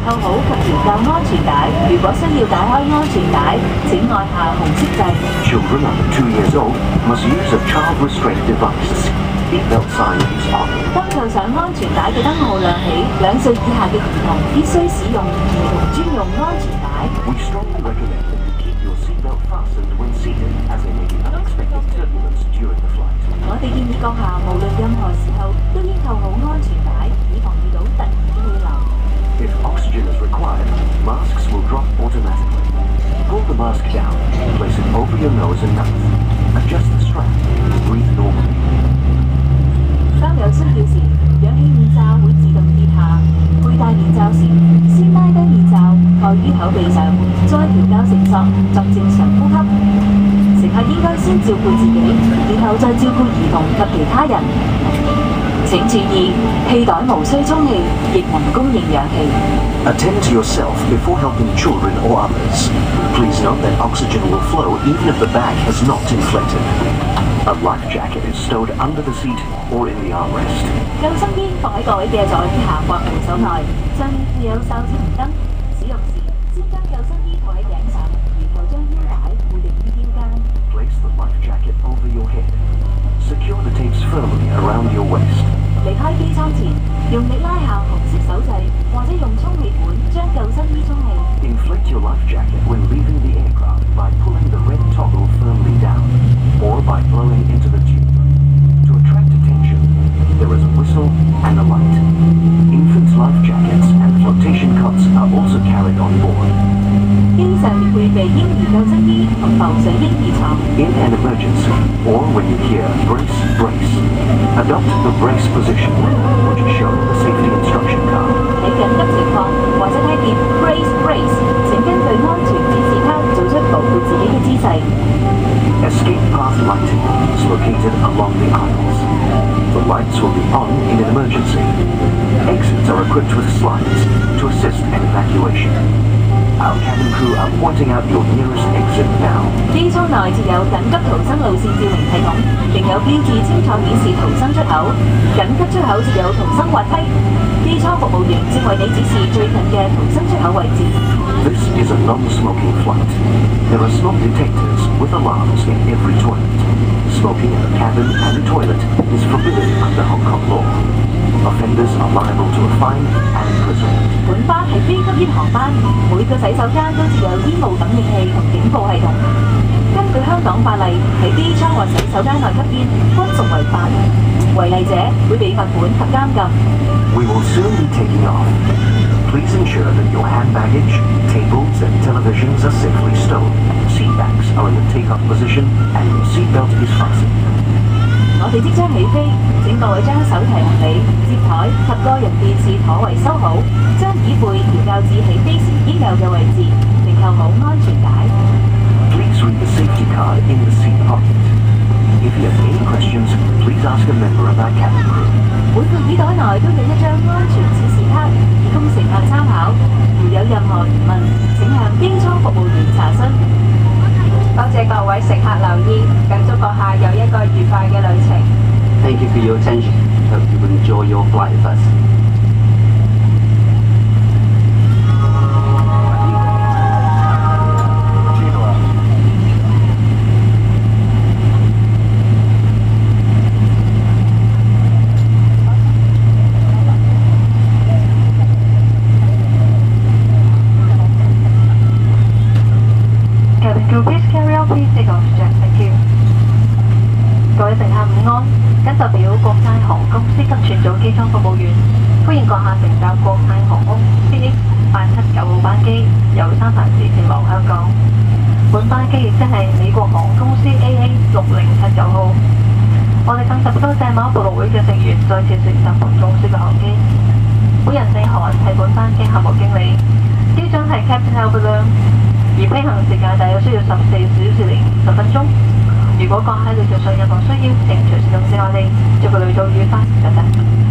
扣好及調校安全帶。如果需要解開安全帶，請按下紅色掣。Children under 2 years old must use a child restraint device. Seatbelt sign is on. 當扣上安全帶嘅燈號亮起，2歲以下嘅兒童必須使用兒童專用安全帶。We strongly recommend that you keep your seatbelt fastened when seated, as there may be unexpected turbulence during the flight. 我哋建議閣下無論任何時候都應扣好安全帶，以防遇到突然嘅氣流。If oxygen is required, masks will drop automatically. Pull the mask down, place it over your nose and mouth. Adjust the strap, breathe normally. 當有需要時，氧氣面罩會自動跌下。佩戴面罩時，先拉低面罩，蓋於口鼻上，再調校繩索，作正常呼吸。乘客應該先照顧自己，然後再照顧兒童及其他人。請注意，氣袋無需充氣，亦能供應氧氣。Attend to yourself before helping children or others. Please note that oxygen will flow even if the bag has not inflated. A life jacket is stowed under the seat or in the armrest. 救生衣放喺各位嘅座椅下或扶手內，上面附有哨子燈。使用時，先將救生衣套喺頸上，然後將腰帶固定於腰間。Place the life jacket over your head. Secure the tapes firmly around your waist. 離開機艙前，用力拉下紅色手掣，或者用充氣管將救生衣充氣。Inflate your life jacket when leaving the aircraft by pulling the red toggle firmly down, or by blowing into the tube. To attract attention, there is a whistle and a light. Infant life jackets and flotation cots are also carried on board. 機上面配備嬰兒救生衣同浮水嬰兒床。In an emergency, or when you hear brace, brace, adopt the brace position, which is shown in the safety instruction card. 喺緊急情況或者睇見 brace brace， 請根據安全指示卡做出保護自己嘅姿勢。Escape path lighting is located along the aisles. The lights will be on in an emergency. Exits are equipped with slides to assist in evacuation. Our cabin crew are pointing out your nearest exit now. 機艙內設有緊急逃生路線照明系統，並有標誌清楚顯示逃生出口。緊急出口設有逃生滑梯，機艙服務員正為你指示最近嘅逃生出口位置。This is a non-smoking flight. There are smoke detectors with alarms in every toilet. Smoking in the cabin and toilet is forbidden under Hong Kong law. Offenders are liable to a fine and imprisonment. 本班係非吸煙航班，每個洗手間都設有煙霧感應器同警報系統。根據香港法例，喺機艙或洗手間內吸煙均屬違法，違例者會被罰款及監禁。We will soon be taking off. Please ensure that your hand baggage, tables and televisions are safely stowed. Seat bags are in the takeoff position and your seatbelt is fastened. 我哋即將起飛，請各位將手提行李、摺台及個人電視妥為收好，將椅背調校至起飛時應有嘅位置，並扣好安全帶。Please read the safety card in the seat pocket. If you have any questions, please ask a member of our cabin crew. 每個椅袋內都有一張安全指示卡，以供乘客參考。如有任何疑問，請向機艙服務員查詢。多謝各位乘客留意，更祝閣下有一個愉快嘅旅程。Thank you for your attention. Hope you will enjoy your flight with us. Cabin crew, please carry on. Please take oxygen. Thank you. 各位乘客午安，謹代表國泰航空司急傳組機艙服務員，歡迎閣下乘搭國泰航空 CX879號班機，由三藩市前往香港。本班機亦即係美國航空公司 AA6079號。我哋更特別多謝馬布勞會嘅成員再次承襲本公司嘅航機。本人姓韓，係本班機項目經理，機長係 Captain Albert Leung，而飛行時間大約需要14小時零50分鐘。如果閣下喺旅途上任何需要，請隨時通知我哋，祝個旅途愉快，拜拜。